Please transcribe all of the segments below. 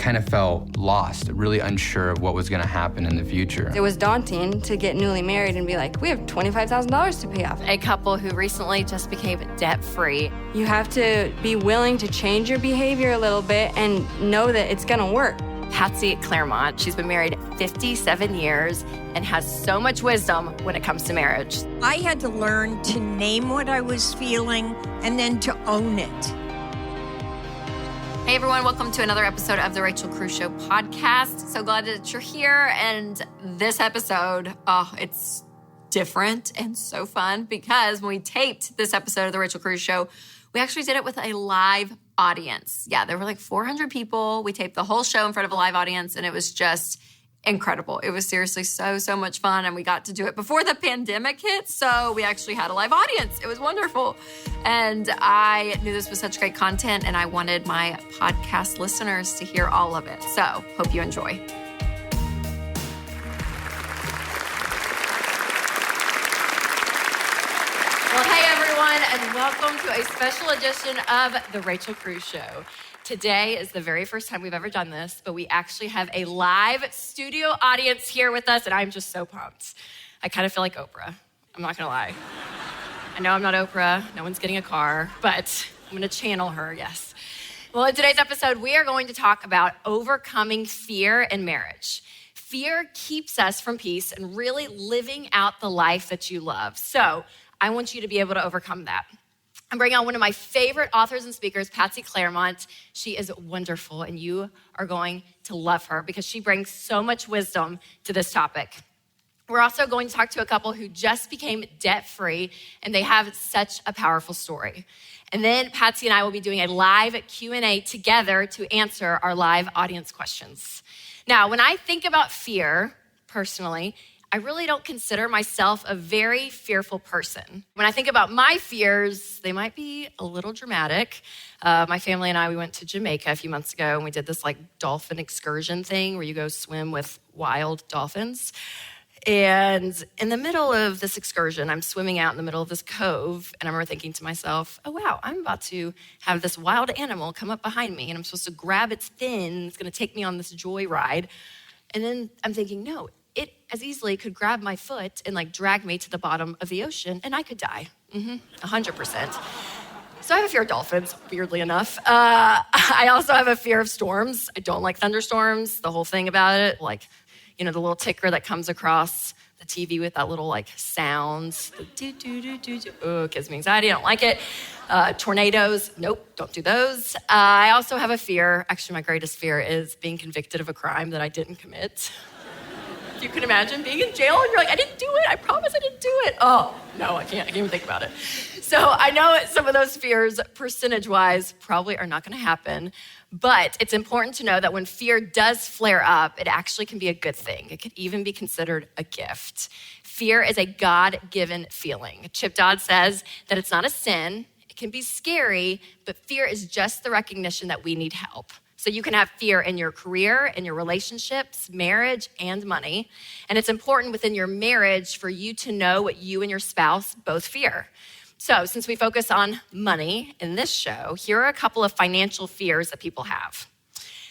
kind of felt lost, really unsure of what was going to happen in the future. It was daunting to get newly married and be like, we have $25,000 to pay off. A couple who recently just became debt-free. You have to be willing to change your behavior a little bit and know that it's gonna work. Patsy Clairmont, she's been married 57 years and has so much wisdom when it comes to marriage. I had to learn to name what I was feeling and then to own it. Hey everyone, welcome to another episode of the Rachel Cruze Show podcast. So glad that you're here. And this episode, it's different and so fun because when we taped this episode of the Rachel Cruze Show, we actually did it with a live audience. Yeah, there were like 400 people. We taped the whole show in front of a live audience and it was just incredible. It was seriously so much fun, and we got to do it before the pandemic hit, so we actually had a live audience. It was wonderful. And I knew this was such great content, and I wanted my podcast listeners to hear all of it. So hope you enjoy. Well, hey everyone, and welcome to a special edition of the Rachel Cruze Show. Today is the very first time we've ever done this, but we actually have a live studio audience here with us, and I'm just so pumped. I kind of feel like Oprah. I'm not gonna lie. I know I'm not Oprah, no one's getting a car, but I'm gonna channel her, yes. Well, in today's episode, we are going to talk about overcoming fear in marriage. Fear keeps us from peace and really living out the life that you love. So I want you to be able to overcome that. I'm bringing on one of my favorite authors and speakers, Patsy Clairmont. She is wonderful, and you are going to love her because she brings so much wisdom to this topic. We're also going to talk to a couple who just became debt-free, and they have such a powerful story. And then Patsy and I will be doing a live Q&A together to answer our live audience questions. Now, when I think about fear, personally, I really don't consider myself a very fearful person. When I think about my fears, they might be a little dramatic. My family and I, we went to Jamaica a few months ago, and we did this like dolphin excursion thing where you go swim with wild dolphins. And in the middle of this excursion, I'm swimming out in the middle of this cove, and I remember thinking to myself, oh wow, I'm about to have this wild animal come up behind me, and I'm supposed to grab its fin, and it's gonna take me on this joy ride. And then I'm thinking, no, it as easily could grab my foot and like drag me to the bottom of the ocean and I could die, 100%. So I have a fear of dolphins, weirdly enough. I also have a fear of storms. I don't like thunderstorms, the whole thing about it. Like, you know, the little ticker that comes across the TV with that little like sounds, the do-do-do-do-do. Oh, it gives me anxiety, I don't like it. Tornadoes, nope, don't do those. I also have a fear, actually my greatest fear is being convicted of a crime that I didn't commit. You can imagine being in jail and you're like, I didn't do it. I promise I didn't do it. Oh, no, I can't even think about it. So I know some of those fears, percentage-wise, probably are not gonna happen, but it's important to know that when fear does flare up, it actually can be a good thing. It could even be considered a gift. Fear is a God-given feeling. Chip Dodd says that it's not a sin. It can be scary, but fear is just the recognition that we need help. So you can have fear in your career, in your relationships, marriage, and money. And it's important within your marriage for you to know what you and your spouse both fear. So since we focus on money in this show, here are a couple of financial fears that people have.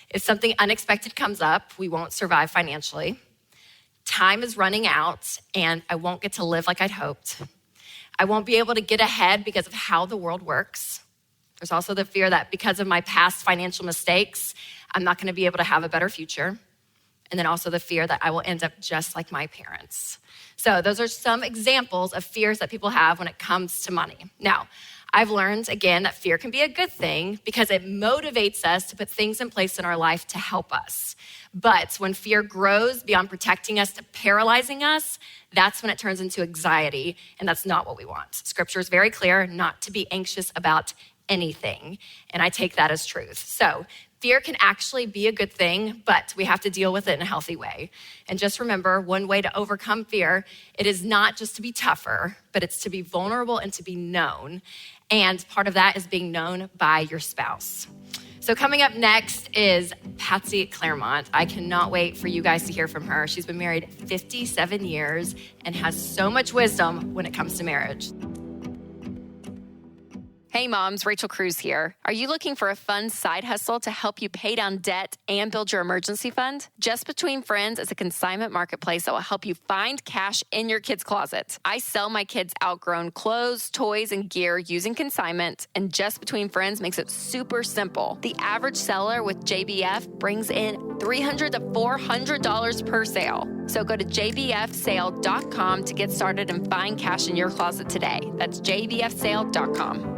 If something unexpected comes up, we won't survive financially. Time is running out, and I won't get to live like I'd hoped. I won't be able to get ahead because of how the world works. There's also the fear that because of my past financial mistakes, I'm not gonna be able to have a better future. And then also the fear that I will end up just like my parents. So those are some examples of fears that people have when it comes to money. Now, I've learned, again, that fear can be a good thing because it motivates us to put things in place in our life to help us. But when fear grows beyond protecting us to paralyzing us, that's when it turns into anxiety, and that's not what we want. Scripture is very clear not to be anxious about anything, and I take that as truth. So fear can actually be a good thing, but we have to deal with it in a healthy way. And just remember, one way to overcome fear, it is not just to be tougher, but it's to be vulnerable and to be known. And part of that is being known by your spouse. So coming up next is Patsy Clairmont. I cannot wait for you guys to hear from her. She's been married 57 years and has so much wisdom when it comes to marriage. Hey moms, Rachel Cruze here. Are you looking for a fun side hustle to help you pay down debt and build your emergency fund? Just Between Friends is a consignment marketplace that will help you find cash in your kids' closet. I sell my kids' outgrown clothes, toys, and gear using consignment, and Just Between Friends makes it super simple. The average seller with JBF brings in $300 to $400 per sale. So go to jbfsale.com to get started and find cash in your closet today. That's jbfsale.com.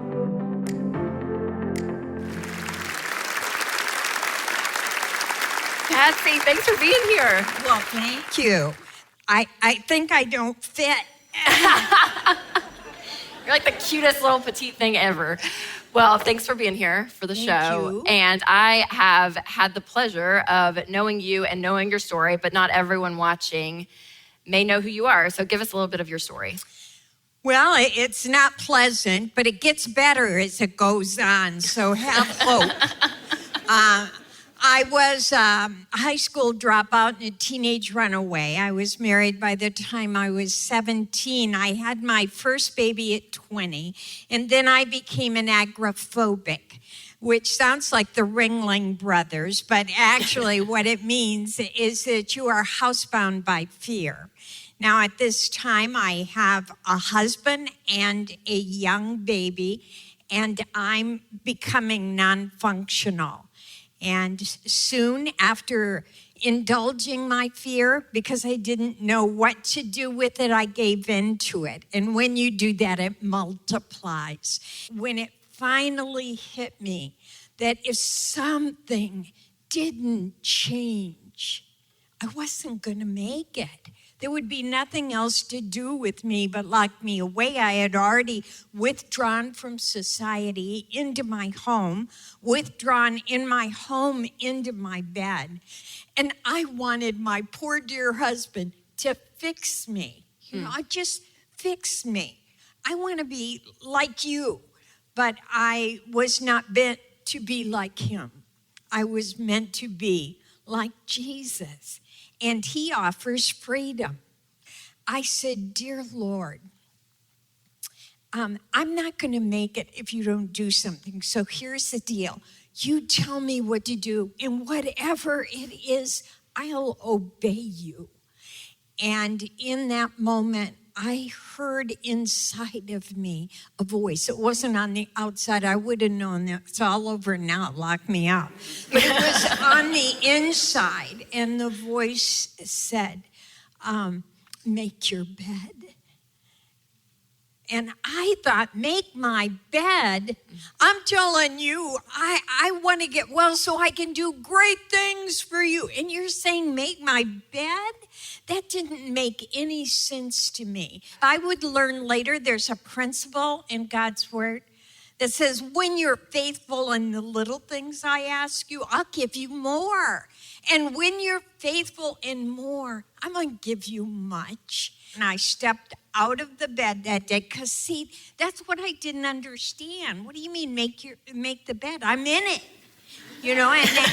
Patsy, thanks for being here. Well, thank you. I think I don't fit. You're like the cutest little petite thing ever. Well, thanks for being here for the show. You. And I have had the pleasure of knowing you and knowing your story, but not everyone watching may know who you are. So give us a little bit of your story. Well, it's not pleasant, but it gets better as it goes on, so have hope. I was a high school dropout and a teenage runaway. I was married by the time I was 17. I had my first baby at 20, and then I became an agoraphobic, which sounds like the Ringling Brothers, but actually what it means is that you are housebound by fear. Now, at this time, I have a husband and a young baby, and I'm becoming non-functional. And soon after indulging my fear, because I didn't know what to do with it, I gave in to it. And when you do that, it multiplies. When it finally hit me that if something didn't change, I wasn't going to make it. There would be nothing else to do with me but lock me away. I had already withdrawn from society into my home, withdrawn in my home into my bed. And I wanted my poor dear husband to fix me. Just fix me. I want to be like you, but I was not meant to be like him. I was meant to be like Jesus. And he offers freedom. I said, dear Lord, I'm not going to make it if you don't do something. So here's the deal. You tell me what to do, and whatever it is, I'll obey you. And in that moment, I heard inside of me a voice. It wasn't on the outside. I would have known that. It's all over now. Lock me up. But it was on the inside. And the voice said, make your bed. And I thought, make my bed? I'm telling you, I want to get well so I can do great things for you. And you're saying, make my bed? That didn't make any sense to me. I would learn later there's a principle in God's word that says, when you're faithful in the little things I ask you, I'll give you more. And when you're faithful in more, I'm going to give you much. And I stepped out of the bed that day because, see, that's what I didn't understand. What do you mean make the bed? I'm in it. And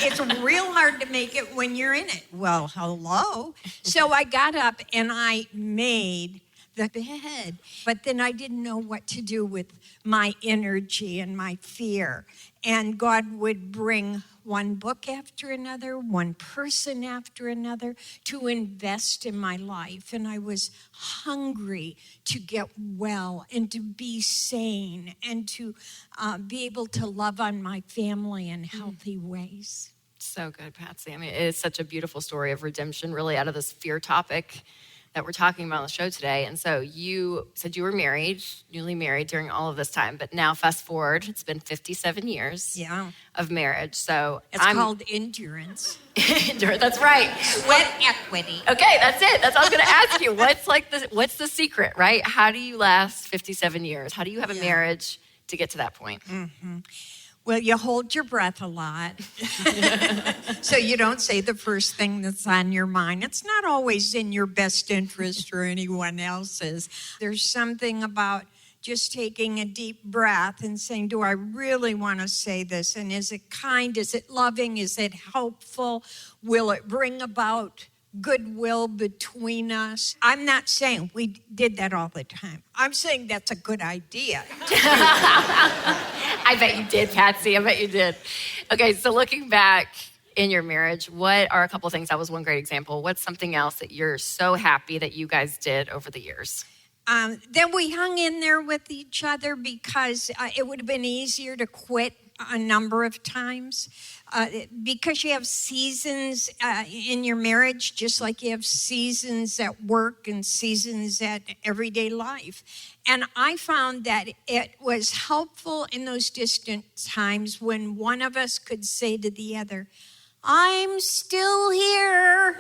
it's real hard to make it when you're in it. Well, hello. So I got up and I made the bed. But then I didn't know what to do with my energy and my fear. And God would bring one book after another, one person after another to invest in my life. And I was hungry to get well and to be sane and to be able to love on my family in healthy ways. So good, Patsy. I mean, it is such a beautiful story of redemption, really, out of this fear topic that we're talking about on the show today. And so you said you were married, newly married during all of this time, but now fast forward, it's been 57 years of marriage. So it's called endurance. Endurance, that's right. Sweat equity. Okay, that's it. That's what I was going to ask you. What's the secret, right? How do you last 57 years? How do you have a marriage to get to that point? Mm-hmm. Well, you hold your breath a lot. So you don't say the first thing that's on your mind. It's not always in your best interest or anyone else's. There's something about just taking a deep breath and saying, do I really want to say this? And is it kind? Is it loving? Is it helpful? Will it bring about goodwill between us. I'm not saying we did that all the time. I'm saying that's a good idea. I bet you did, Patsy. I bet you did. Okay, so looking back in your marriage, what are a couple of things? That was one great example. What's something else that you're so happy that you guys did over the years? Then we hung in there with each other because it would have been easier to quit a number of times. Because you have seasons in your marriage, just like you have seasons at work and seasons at everyday life. And I found that it was helpful in those distant times when one of us could say to the other, I'm still here.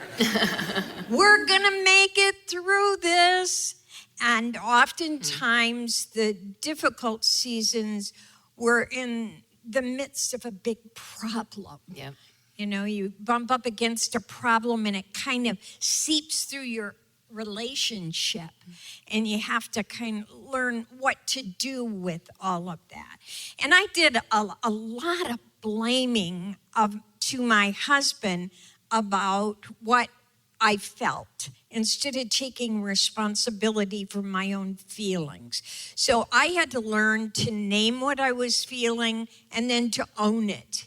We're going to make it through this. And oftentimes the difficult seasons were in the midst of a big problem. Yeah. You know, you bump up against a problem and it kind of seeps through your relationship. And you have to kind of learn what to do with all of that. And I did a lot of blaming to my husband about what I felt instead of taking responsibility for my own feelings. So I had to learn to name what I was feeling and then to own it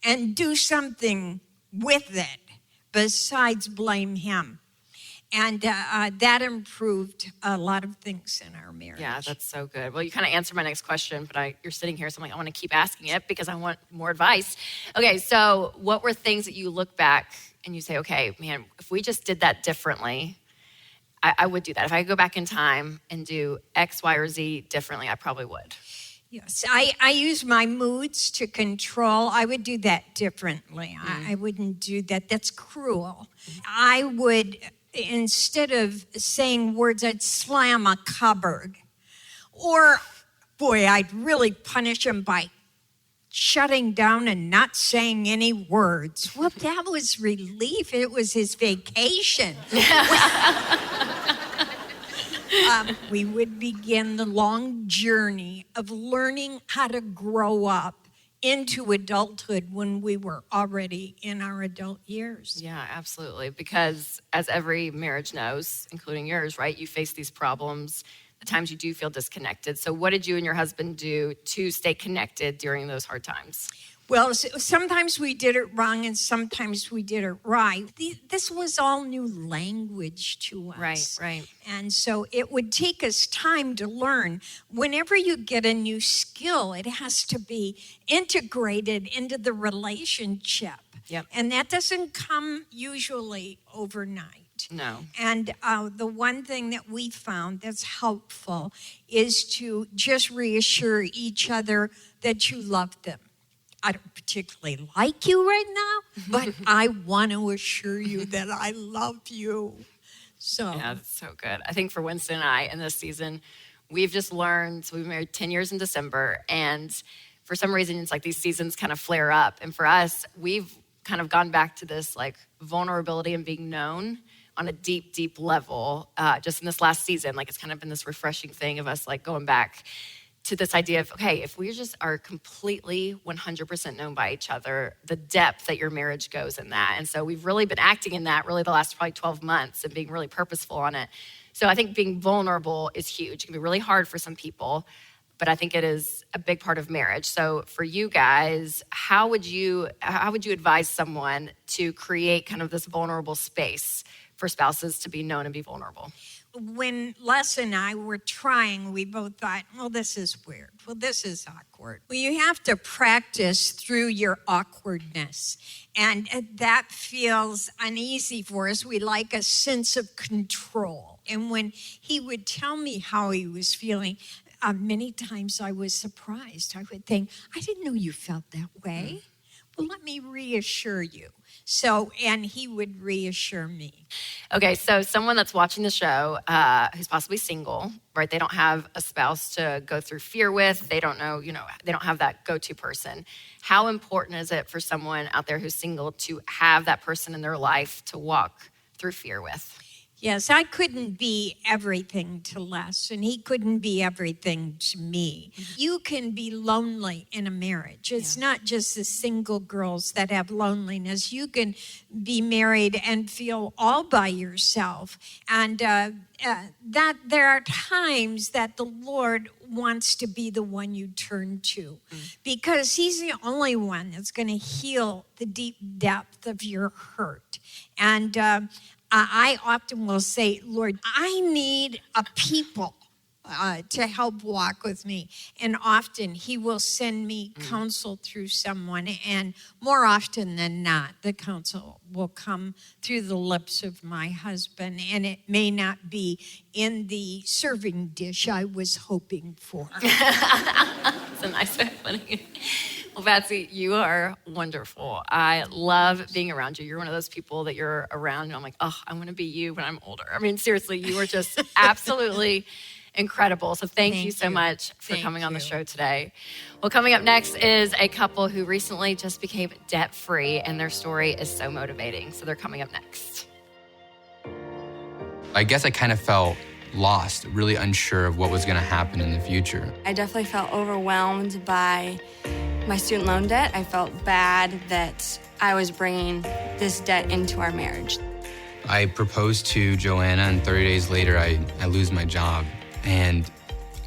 and do something with it besides blame him. And that improved a lot of things in our marriage. Yeah, that's so good. Well, you kind of answered my next question, but you're sitting here, so I'm like, I want to keep asking it because I want more advice. Okay, so what were things that you look back and you say, okay, man, if we just did that differently, I would do that. If I could go back in time and do X, Y, or Z differently, I probably would. Yes, I use my moods to control. I would do that differently. I wouldn't do that. That's cruel. I would, instead of saying words, I'd slam a cupboard. Or, boy, I'd really punish him by shutting down and not saying any words. Well, that was relief. It was his vacation. We would begin the long journey of learning how to grow up into adulthood when we were already in our adult years. Yeah, absolutely. Because as every marriage knows, including yours, right, you face these problems, the times you do feel disconnected. So what did you and your husband do to stay connected during those hard times? Well, sometimes we did it wrong and sometimes we did it right. This was all new language to us. Right. And so it would take us time to learn. Whenever you get a new skill, it has to be integrated into the relationship. Yep. And that doesn't come usually overnight. No. And the one thing that we found that's helpful is to just reassure each other that you love them. I don't particularly like you right now, but I want to assure you that I love you. So yeah, that's so good. I think for Winston and I in this season, we've just learned, so we've been married 10 years in December, and for some reason, it's like these seasons kind of flare up. And for us, we've kind of gone back to this like vulnerability and being known on a deep, deep level just in this last season. Like it's kind of been this refreshing thing of us like going back to this idea of, okay, if we just are completely 100% known by each other, the depth that your marriage goes in that. And so we've really been acting in that really the last probably 12 months and being really purposeful on it. So I think being vulnerable is huge. It can be really hard for some people, but I think it is a big part of marriage. So for you guys, how would you advise someone to create kind of this vulnerable space for spouses to be known and be vulnerable? When Les and I were trying, we both thought, well, this is weird. Well, this is awkward. Well, you have to practice through your awkwardness. And that feels uneasy for us. We like a sense of control. And when he would tell me how he was feeling, many times I was surprised. I would think, I didn't know you felt that way. Well, let me reassure you. So, and he would reassure me. Okay, so someone that's watching the show who's possibly single, right? They don't have a spouse to go through fear with. They don't know, they don't have that go-to person. How important is it for someone out there who's single to have that person in their life to walk through fear with? Yes, I couldn't be everything to Les, and he couldn't be everything to me. You can be lonely in a marriage. It's not just the single girls that have loneliness. You can be married and feel all by yourself. And that there are times that the Lord wants to be the one you turn to, because he's the only one that's going to heal the deep depth of your hurt. And I often will say, Lord, I need a people to help walk with me. And often he will send me counsel through someone. And more often than not, the counsel will come through the lips of my husband. And it may not be in the serving dish I was hoping for. That's a nice way of putting it. Well, Patsy, you are wonderful. I love being around you. You're one of those people that you're around, and I'm like, oh, I want to be you when I'm older. I mean, seriously, you are just absolutely incredible. So thank you so much for coming on the show today. Well, coming up next is a couple who recently just became debt-free, and their story is so motivating. So they're coming up next. I guess I kind of felt lost, really unsure of what was going to happen in the future. I definitely felt overwhelmed by my student loan debt. I felt bad that I was bringing this debt into our marriage. I proposed to Joanna, and 30 days later, I lose my job. And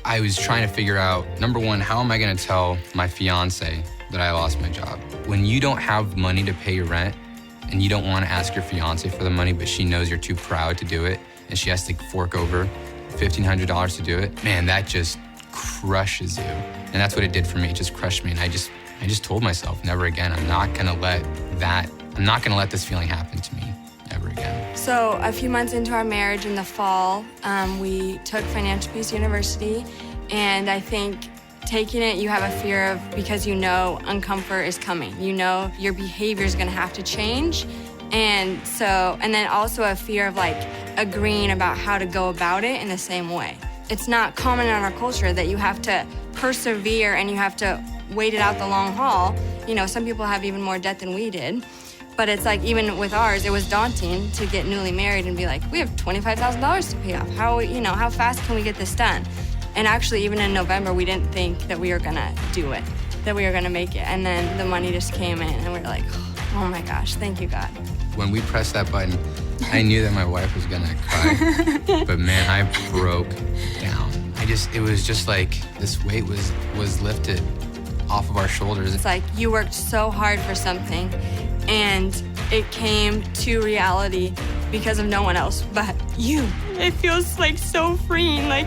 I was trying to figure out, number one, how am I going to tell my fiance that I lost my job? When you don't have money to pay your rent, and you don't want to ask your fiance for the money, but she knows you're too proud to do it, and she has to fork over $1,500 to do it, man, that just crushes you. And that's what it did for me. It just crushed me. And I just told myself, never again. I'm not gonna let this feeling happen to me ever again. So a few months into our marriage in the fall, we took Financial Peace University. And I think taking it, you have a fear of, because you know uncomfort is coming. You know your behavior is gonna have to change. And then also a fear of like agreeing about how to go about it in the same way. It's not common in our culture that you have to persevere and you have to wait it out the long haul. You know, some people have even more debt than we did. But it's like, even with ours, it was daunting to get newly married and be like, we have $25,000 to pay off. How fast can we get this done? And actually, even in November, we didn't think that we were gonna do it, that we were gonna make it. And then the money just came in and we were like, oh my gosh, thank you, God. When we pressed that button, I knew that my wife was gonna cry, but man, I broke down. It was just like this weight was lifted off of our shoulders. It's like you worked so hard for something and it came to reality because of no one else but you. It feels like so freeing. Like,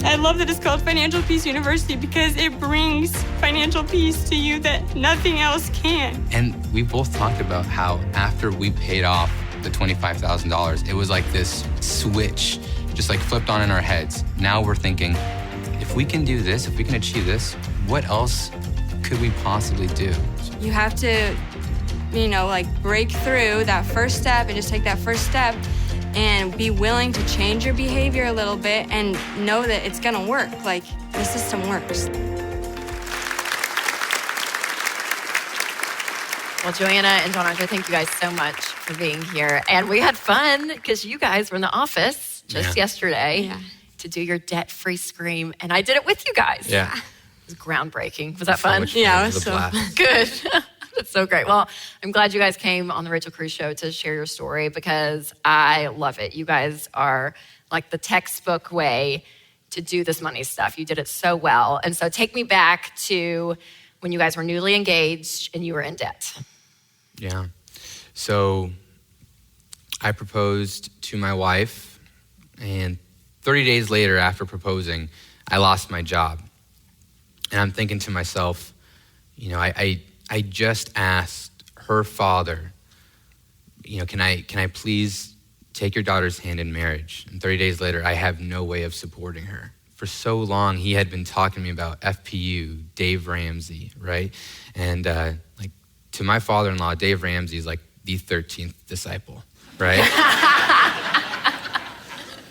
I love that it's called Financial Peace University because it brings financial peace to you that nothing else can. And we both talked about how after we paid off the $25,000, it was like this switch just like flipped on in our heads. Now we're thinking, if we can do this, if we can achieve this, what else could we possibly do? You have to, break through that first step and just take that first step and be willing to change your behavior a little bit and know that it's gonna work. Like, the system works. Well, Joanna and John Andre, thank you guys so much for being here. And we had fun because you guys were in the office just yesterday to do your debt-free scream. And I did it with you guys. Yeah. It was groundbreaking. Was that fun? Yeah, it was so fun. Good. That's so great. Well, I'm glad you guys came on the Rachel Cruze Show to share your story because I love it. You guys are like the textbook way to do this money stuff. You did it so well. And so take me back to when you guys were newly engaged and you were in debt. Yeah. So I proposed to my wife, and 30 days later after proposing, I lost my job. And I'm thinking to myself, I just asked her father, can I please take your daughter's hand in marriage? And 30 days later, I have no way of supporting her. For so long, he had been talking to me about FPU, Dave Ramsey, right? And to my father-in-law, Dave Ramsey is like the 13th disciple, right?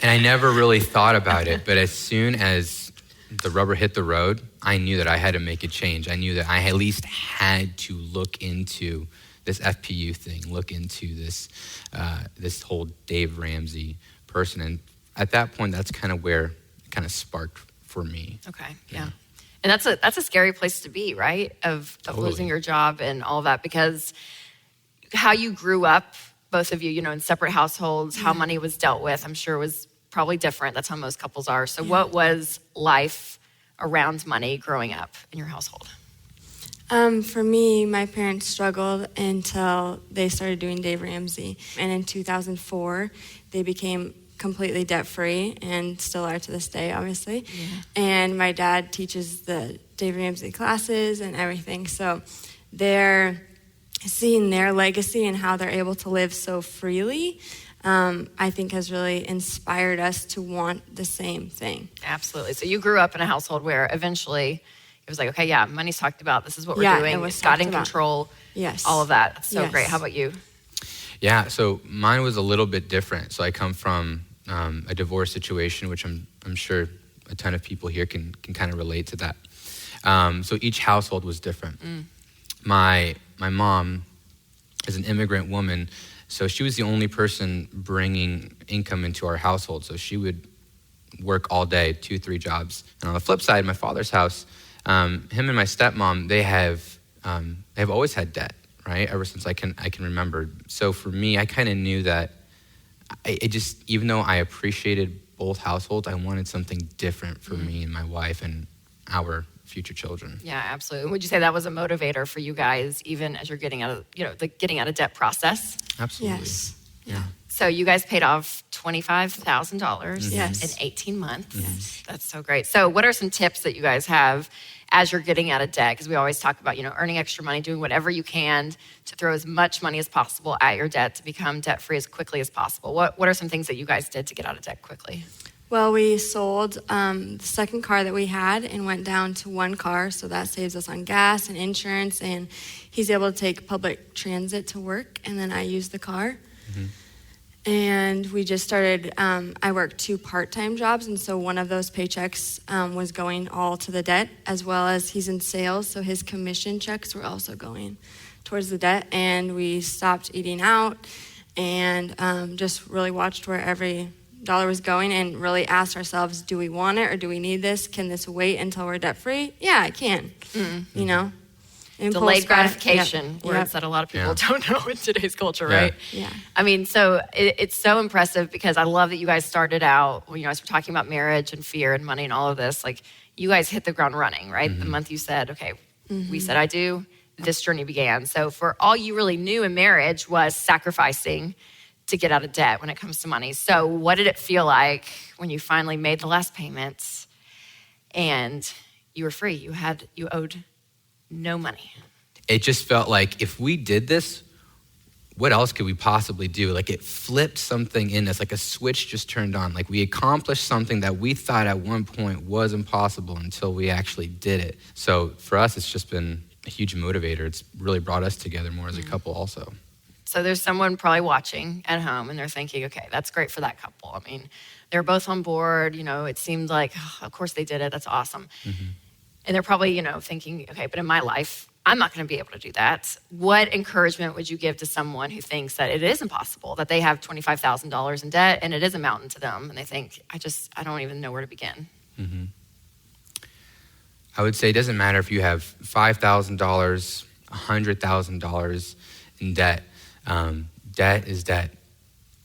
And I never really thought about it, but as soon as the rubber hit the road, I knew that I had to make a change. I knew that I at least had to look into this FPU thing, look into this whole Dave Ramsey person. And at that point, that's kind of where it kind of sparked for me. Okay, yeah. And that's a scary place to be, right? Of Totally. losing your job and all that, because how you grew up, both of you, in separate households, how money was dealt with, I'm sure was probably different. That's how most couples are. So what was life around money growing up in your household? For me, my parents struggled until they started doing Dave Ramsey. And in 2004, they became completely debt-free and still are to this day, obviously. Yeah. And my dad teaches the Dave Ramsey classes and everything. So they're seeing their legacy and how they're able to live so freely, I think has really inspired us to want the same thing. Absolutely. So you grew up in a household where eventually it was like, okay, yeah, money's talked about. This is what we're doing. It's God in control. Yes. All of that. That's so great. How about you? Yeah, so mine was a little bit different. So I come from a divorce situation, which I'm sure a ton of people here can kind of relate to that. So each household was different. My mom is an immigrant woman, so she was the only person bringing income into our household. So she would work all day, 2-3 jobs. And on the flip side, my father's house, him and my stepmom, they have always had debt, right? Ever since I can remember. So for me, I kind of knew that even though I appreciated both households, I wanted something different for me and my wife and our future children. Yeah, absolutely. Would you say that was a motivator for you guys, even as you're getting out of, the getting out of debt process? Absolutely. Yes. Yeah. So you guys paid off $25,000 Yes. in 18 months. Yes. That's so great. So what are some tips that you guys have as you're getting out of debt? Because we always talk about, earning extra money, doing whatever you can to throw as much money as possible at your debt to become debt-free as quickly as possible. What are some things that you guys did to get out of debt quickly? Well, we sold the second car that we had and went down to one car, so that saves us on gas and insurance, and he's able to take public transit to work, and then I use the car. And we just started, I worked 2 part-time jobs, and so one of those paychecks was going all to the debt, as well as he's in sales, so his commission checks were also going towards the debt. And we stopped eating out and just really watched where every dollar was going and really asked ourselves, do we want it or do we need this? Can this wait until we're debt-free? Yeah, it can, Delayed gratification, words that a lot of people don't know in today's culture, right? Yeah. I mean, so it's so impressive because I love that you guys started out, when you guys were talking about marriage and fear and money and all of this, like you guys hit the ground running, right? The month you said, okay, we said I do, this journey began. So for all you really knew in marriage was sacrificing to get out of debt when it comes to money. So what did it feel like when you finally made the last payments and you were free? You owed no money. It just felt like if we did this, what else could we possibly do? Like it flipped something in us, like a switch just turned on. Like we accomplished something that we thought at one point was impossible until we actually did it. So for us, it's just been a huge motivator. It's really brought us together more as a couple also. So there's someone probably watching at home and they're thinking, okay, that's great for that couple. I mean, they're both on board. It seemed like, of course they did it. That's awesome. And they're probably, thinking, okay, but in my life, I'm not going to be able to do that. What encouragement would you give to someone who thinks that it is impossible, that they have $25,000 in debt and it is a mountain to them, and they think, I don't even know where to begin? I would say it doesn't matter if you have $5,000, $100,000 in debt. Debt is debt,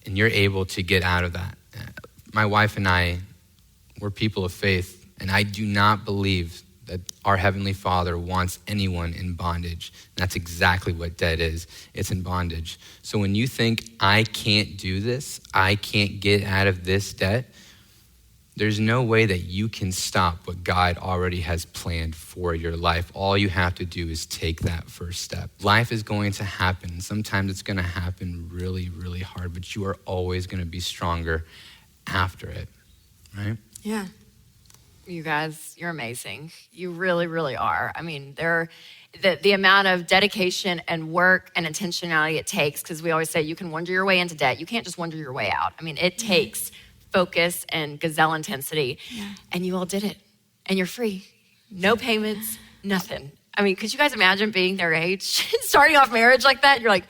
and you're able to get out of that. My wife and I, we're people of faith, and I do not believe that our Heavenly Father wants anyone in bondage. And that's exactly what debt is. It's in bondage. So when you think, I can't do this, I can't get out of this debt, there's no way that you can stop what God already has planned for your life. All you have to do is take that first step. Life is going to happen. Sometimes it's going to happen really, really hard, but you are always going to be stronger after it, right? Yeah. You guys, you're amazing. You really, really are. I mean, the amount of dedication and work and intentionality it takes, because we always say you can wonder your way into debt. You can't just wonder your way out. I mean, it takes focus and gazelle intensity. And you all did it. And you're free. No payments, nothing. I mean, could you guys imagine being their age, starting off marriage like that? You're like,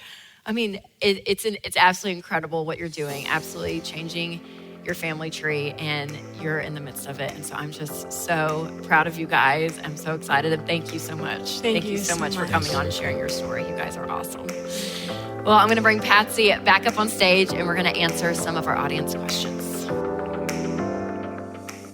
I mean, it's absolutely incredible what you're doing, absolutely changing your family tree, and you're in the midst of it. And so I'm just so proud of you guys. I'm so excited, and thank you so much. Thank you so so much for much. coming on and sharing your story. You guys are awesome. Well, I'm going to bring Patsy back up on stage, and we're going to answer some of our audience questions.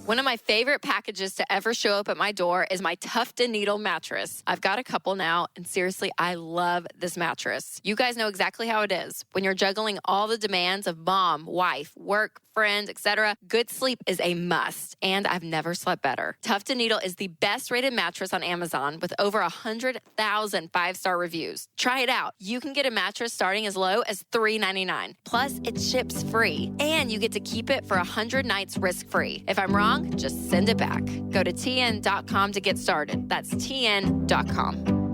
One of my favorite packages to ever show up at my door is my Tuft & Needle mattress. I've got a couple now, and seriously, I love this mattress. You guys know exactly how it is. When you're juggling all the demands of mom, wife, work, friends, etc., good sleep is a must, and I've never slept better. Tuft & Needle is the best-rated mattress on Amazon with over 100,000 five-star reviews. Try it out. You can get a mattress starting as low as $3.99. Plus, it ships free, and you get to keep it for 100 nights risk-free. If I'm wrong, just send it back. Go to tn.com to get started. That's tn.com.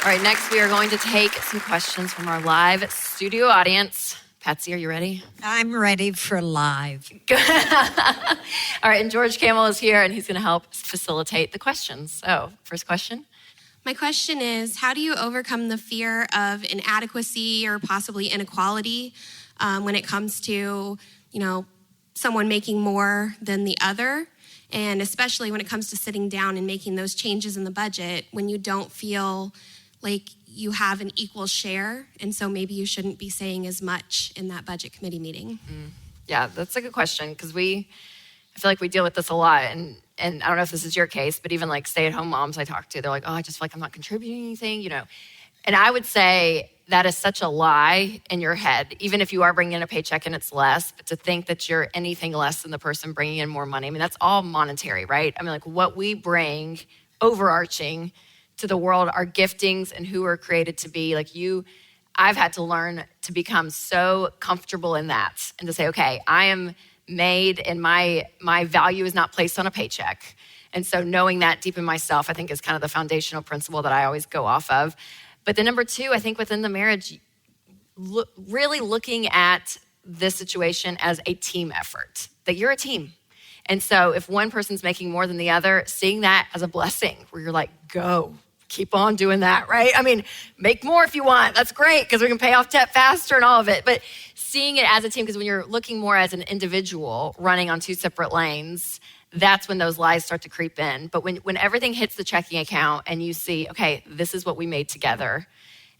All right, next we are going to take some questions from our live studio audience. Patsy, are you ready? I'm ready for live. Good. All right, and George Camel is here, and he's going to help facilitate the questions. So, first question. My question is, how do you overcome the fear of inadequacy or possibly inequality when it comes to, someone making more than the other? And especially when it comes to sitting down and making those changes in the budget when you don't feel like you have an equal share. And so maybe you shouldn't be saying as much in that budget committee meeting. Yeah, that's a good question because I feel like we deal with this a lot. And I don't know if this is your case, but even like stay-at-home moms I talk to, they're like, oh, I just feel like I'm not contributing anything, And I would say that is such a lie in your head, even if you are bringing in a paycheck and it's less, but to think that you're anything less than the person bringing in more money. I mean, that's all monetary, right? I mean, like what we bring, overarching to the world, our giftings and who we're created to be. Like I've had to learn to become so comfortable in that and to say, okay, I am made and my value is not placed on a paycheck. And so knowing that deep in myself, I think is kind of the foundational principle that I always go off of. But then number two, I think within the marriage, really looking at this situation as a team effort, that you're a team. And so if one person's making more than the other, seeing that as a blessing where you're like, go, keep on doing that, right? I mean, make more if you want. That's great because we can pay off debt faster and all of it. But seeing it as a team, because when you're looking more as an individual running on two separate lanes, that's when those lies start to creep in. But when everything hits the checking account and you see, okay, this is what we made together.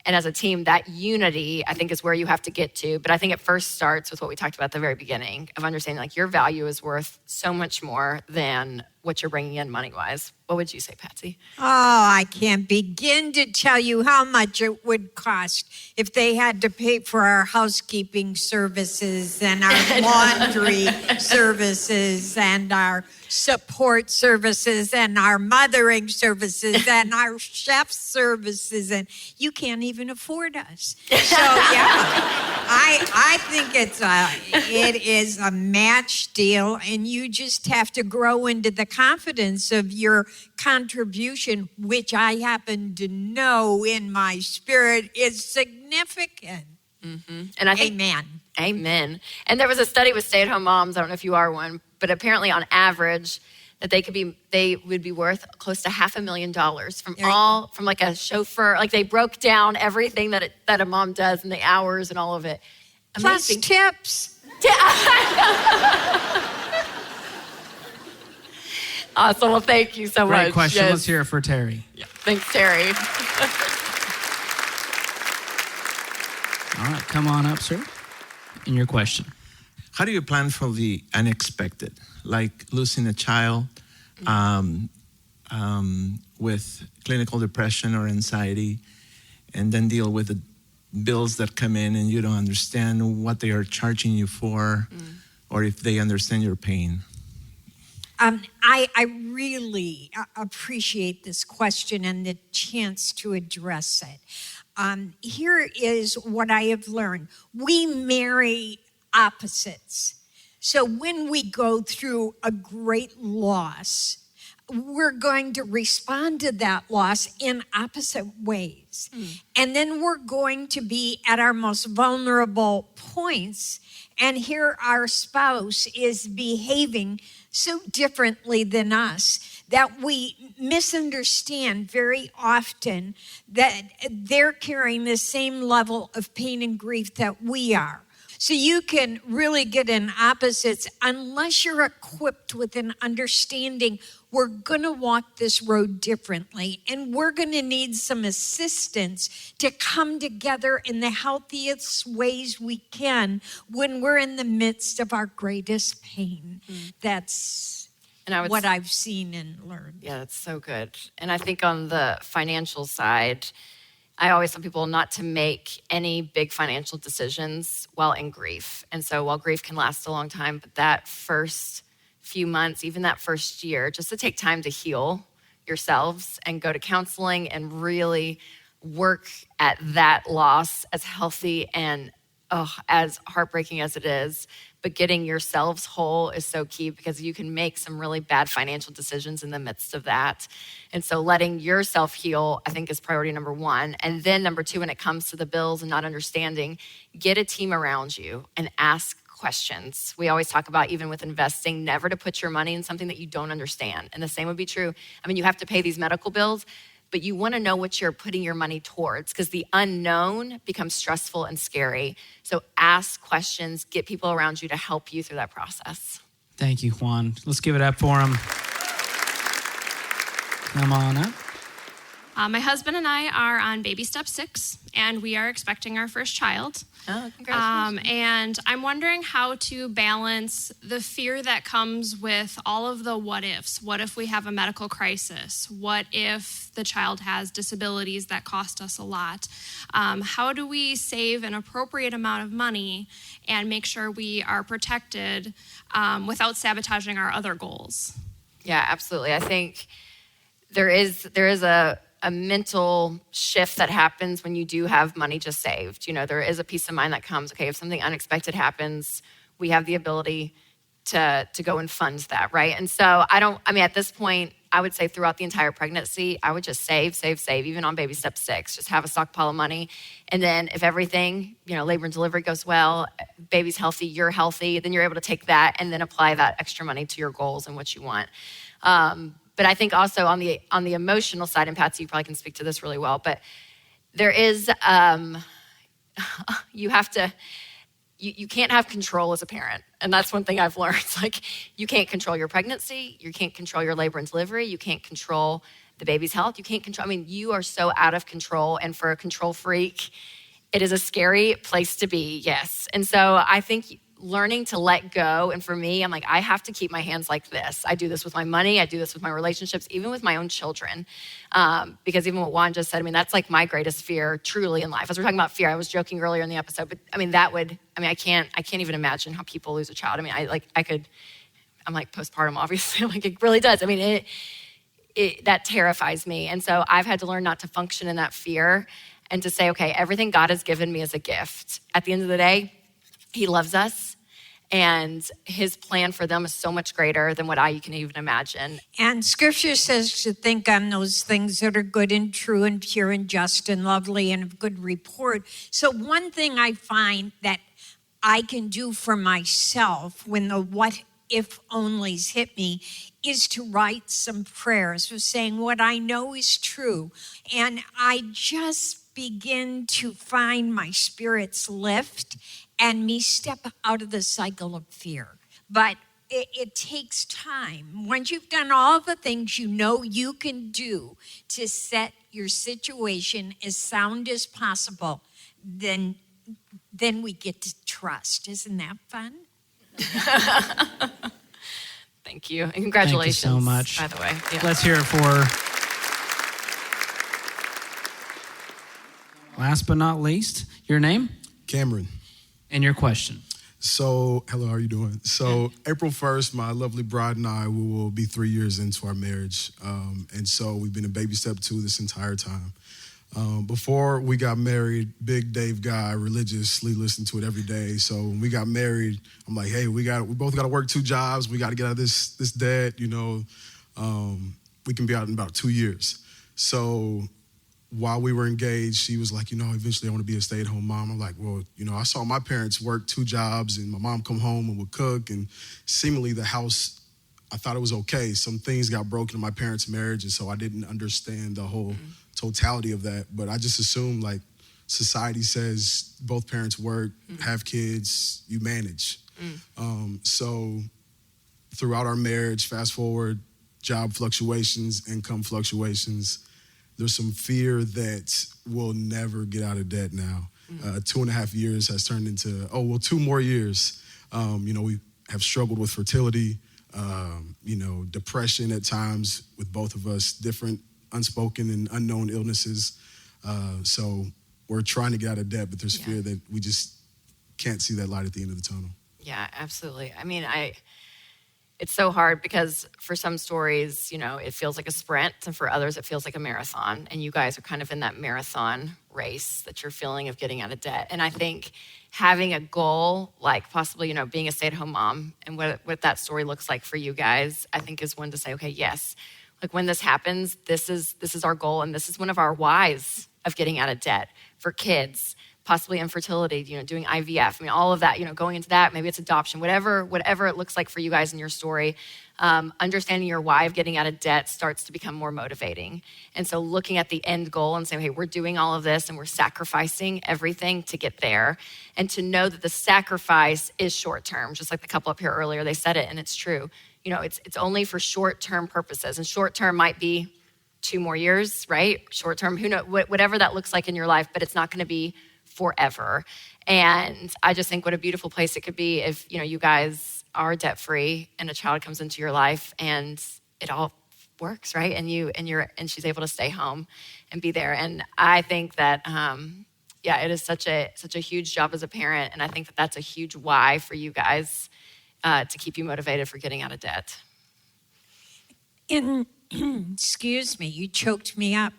And as a team, that unity, I think, is where you have to get to. But I think it first starts with what we talked about at the very beginning of understanding like your value is worth so much more than what you're bringing in money-wise. What would you say, Patsy? Oh, I can't begin to tell you how much it would cost if they had to pay for our housekeeping services and our laundry services and our support services and our mothering services and our chef services, and you can't even afford us. So yeah, I think it is a match deal, and you just have to grow into the confidence of your contribution, which I happen to know in my spirit is significant. Mm-hmm. And I think, Amen. And there was a study with stay-at-home moms. I don't know if you are one, but apparently on average that they would be worth close to $500,000 from like a chauffeur. Like they broke down everything that a mom does and the hours and all of it. Amazing. Plus tips. Awesome. Well, thank you so much. Great question. Yes. Let's hear it for Terry. Yeah. Thanks, Terry. All right, come on up, sir. And your question. How do you plan for the unexpected, like losing a child with clinical depression or anxiety, and then deal with the bills that come in and you don't understand what they are charging you for, or if they understand your pain? I really appreciate this question and the chance to address it. Here is what I have learned. We marry opposites. So when we go through a great loss, we're going to respond to that loss in opposite ways. And then we're going to be at our most vulnerable points. And here our spouse is behaving so differently than us that we misunderstand very often that they're carrying the same level of pain and grief that we are. So you can really get in opposites unless you're equipped with an understanding we're going to walk this road differently, and we're going to need some assistance to come together in the healthiest ways we can when we're in the midst of our greatest pain. That's what I've seen and learned. Yeah, that's so good. And I think on the financial side, I always tell people not to make any big financial decisions while in grief. And so while grief can last a long time, but that first few months, even that first year, just to take time to heal yourselves and go to counseling and really work at that loss, as healthy and as heartbreaking as it is. But getting yourselves whole is so key, because you can make some really bad financial decisions in the midst of that. And so letting yourself heal, I think, is priority number one. And then number two, when it comes to the bills and not understanding, get a team around you and ask questions. We always talk about, even with investing, never to put your money in something that you don't understand. And the same would be true. I mean, you have to pay these medical bills, but you want to know what you're putting your money towards, because the unknown becomes stressful and scary. So ask questions, get people around you to help you through that process. Thank you, Juan. Let's give it up for him. Come on up. My husband and I are on baby step 6, and we are expecting our first child. Oh, congratulations. And I'm wondering how to balance the fear that comes with all of the what ifs. What if we have a medical crisis? What if the child has disabilities that cost us a lot? How do we save an appropriate amount of money and make sure we are protected without sabotaging our other goals? Yeah, absolutely. I think there is a mental shift that happens when you do have money just saved. You know, there is a peace of mind that comes, okay, if something unexpected happens, we have the ability to go and fund that, right? And so at this point, I would say throughout the entire pregnancy, I would just save, even on baby step 6, just have a stockpile of money. And then if everything, labor and delivery goes well, baby's healthy, you're healthy, then you're able to take that and then apply that extra money to your goals and what you want. But I think also on the emotional side, and Patsy, you probably can speak to this really well, but there is, you can't have control as a parent. And that's one thing I've learned. Like, you can't control your pregnancy. You can't control your labor and delivery. You can't control the baby's health. You can't control, you are so out of control. And for a control freak, it is a scary place to be, yes. And so I think learning to let go. And for me, I'm like, I have to keep my hands like this. I do this with my money. I do this with my relationships, even with my own children. Because even what Juan just said, that's like my greatest fear truly in life. As we're talking about fear, I was joking earlier in the episode, but I can't even imagine how people lose a child. I'm like postpartum, obviously. Like, it really does. That terrifies me. And so I've had to learn not to function in that fear and to say, okay, everything God has given me is a gift. At the end of the day, He loves us, and His plan for them is so much greater than what I can even imagine. And Scripture says to think on those things that are good and true and pure and just and lovely and of good report. So one thing I find that I can do for myself when the what if onlys hit me is to write some prayers of saying what I know is true. And I just begin to find my spirits lift and me step out of the cycle of fear. But it takes time. Once you've done all the things you can do to set your situation as sound as possible, then we get to trust. Isn't that fun? Thank you. And congratulations. Thank you so much. By the way. Yeah. Let's hear it for, last but not least, your name? Cameron. And your question. So, hello, how are you doing? So, April 1st, my lovely bride and I will be 3 years into our marriage. And so we've been in baby step 2 this entire time. Before we got married, big Dave guy, religiously listened to it every day. So when we got married, I'm like, hey, we both got to work 2 jobs. We got to get out of this debt, we can be out in about 2 years. So while we were engaged, she was like, eventually I want to be a stay-at-home mom. I'm like, well, I saw my parents work 2 jobs and my mom come home and would cook, and seemingly the house I thought it was okay. Some things got broken in my parents' marriage, and so I didn't understand the whole totality of that. But I just assumed, like, society says both parents work, have kids, you manage. So throughout our marriage, fast forward, job fluctuations, income fluctuations, there's some fear that we'll never get out of debt now. 2.5 years has turned into, 2 more years. We have struggled with fertility, depression at times with both of us, different unspoken and unknown illnesses. So we're trying to get out of debt, but there's fear that we just can't see that light at the end of the tunnel. Yeah, absolutely. I mean, it's so hard because for some stories, it feels like a sprint, and for others, it feels like a marathon. And you guys are kind of in that marathon race that you're feeling of getting out of debt. And I think having a goal, like possibly, being a stay-at-home mom, and what that story looks like for you guys, I think is one to say, okay, yes, like when this happens, this is our goal, and this is one of our whys of getting out of debt for kids. Possibly infertility, doing IVF. I mean, all of that, going into that, maybe it's adoption, whatever it looks like for you guys in your story, understanding your why of getting out of debt starts to become more motivating. And so looking at the end goal and saying, hey, we're doing all of this and we're sacrificing everything to get there. And to know that the sacrifice is short-term, just like the couple up here earlier, they said it, and it's true. It's only for short-term purposes, and short-term might be 2 more years, right? Short-term, who knows, whatever that looks like in your life, but it's not gonna be forever. And I just think what a beautiful place it could be if, you guys are debt-free and a child comes into your life and it all works, right? And she's able to stay home and be there. And I think that, it is such a huge job as a parent. And I think that that's a huge why for you guys to keep you motivated for getting out of debt. And excuse me, you choked me up.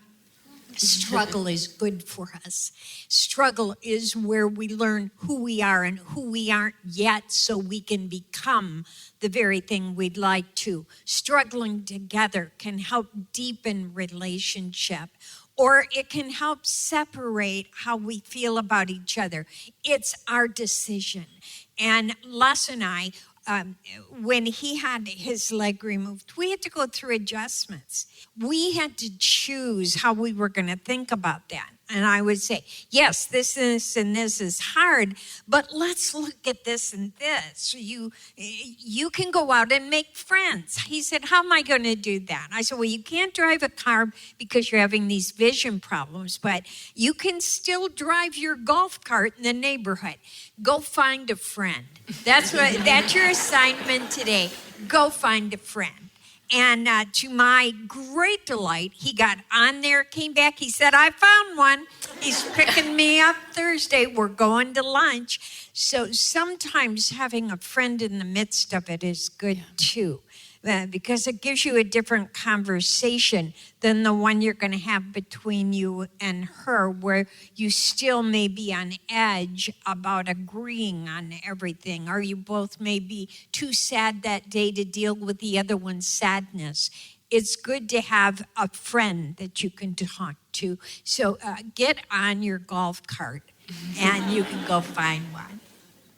Struggle is good for us. Struggle is where we learn who we are and who we aren't yet so we can become the very thing we'd like to. Struggling together can help deepen relationship, or it can help separate how we feel about each other. It's our decision. And Les and I, when he had his leg removed, we had to go through adjustments. We had to choose how we were going to think about that. And I would say, yes, this and this is hard, but let's look at this and this. You can go out and make friends. He said, how am I going to do that? I said, well, you can't drive a car because you're having these vision problems, but you can still drive your golf cart in the neighborhood. Go find a friend. That's your assignment today. Go find a friend. And to my great delight, he got on there, came back. He said, I found one. He's picking me up Thursday. We're going to lunch. So sometimes having a friend in the midst of it is good too, because it gives you a different conversation than the one you're going to have between you and her, where you still may be on edge about agreeing on everything, or you both may be too sad that day to deal with the other one's sadness. It's good to have a friend that you can talk to. So get on your golf cart and you can go find one.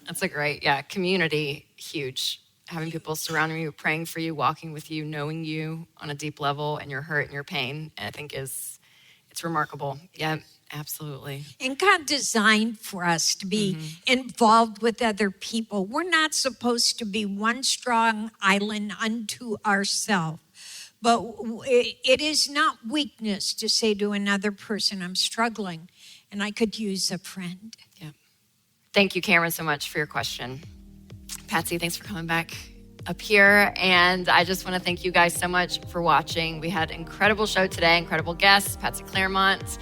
That's a great, community, huge. Having people surrounding you, praying for you, walking with you, knowing you on a deep level and your hurt and your pain, I think it's remarkable. Yeah, absolutely. And God designed for us to be involved with other people. We're not supposed to be one strong island unto ourselves. But it is not weakness to say to another person, I'm struggling and I could use a friend. Yeah. Thank you, Cameron, so much for your question. Patsy, thanks for coming back up here. And I just want to thank you guys so much for watching. We had an incredible show today, incredible guests, Patsy Clairmont,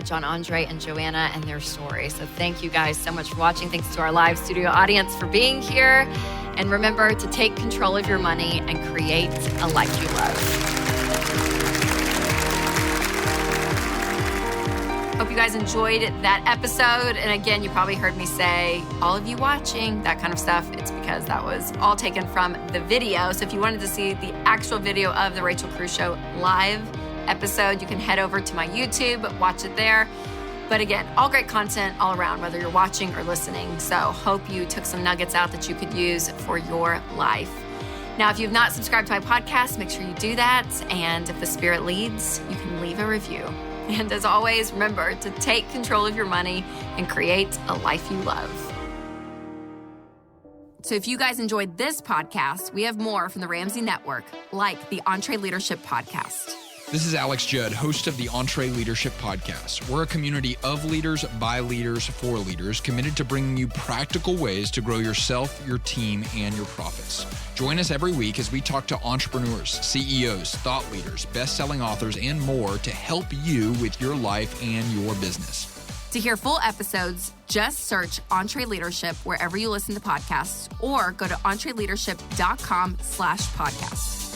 John Andre, and Joanna, and their story. So thank you guys so much for watching. Thanks to our live studio audience for being here. And remember to take control of your money and create a life you love. Hope you guys enjoyed that episode. And again, you probably heard me say, all of you watching, that kind of stuff, it's because that was all taken from the video. So if you wanted to see the actual video of the Rachel Cruze Show live episode, you can head over to my YouTube, watch it there. But again, all great content all around, whether you're watching or listening. So hope you took some nuggets out that you could use for your life. Now, if you've not subscribed to my podcast, make sure you do that. And if the Spirit leads, you can leave a review. And as always, remember to take control of your money and create a life you love. So if you guys enjoyed this podcast, we have more from the Ramsey Network, like the Entree Leadership Podcast. This is Alex Judd, host of the Entree Leadership Podcast. We're a community of leaders, by leaders, for leaders, committed to bringing you practical ways to grow yourself, your team, and your profits. Join us every week as we talk to entrepreneurs, CEOs, thought leaders, best-selling authors, and more to help you with your life and your business. To hear full episodes, just search Entree Leadership wherever you listen to podcasts or go to entreleadership.com/podcast.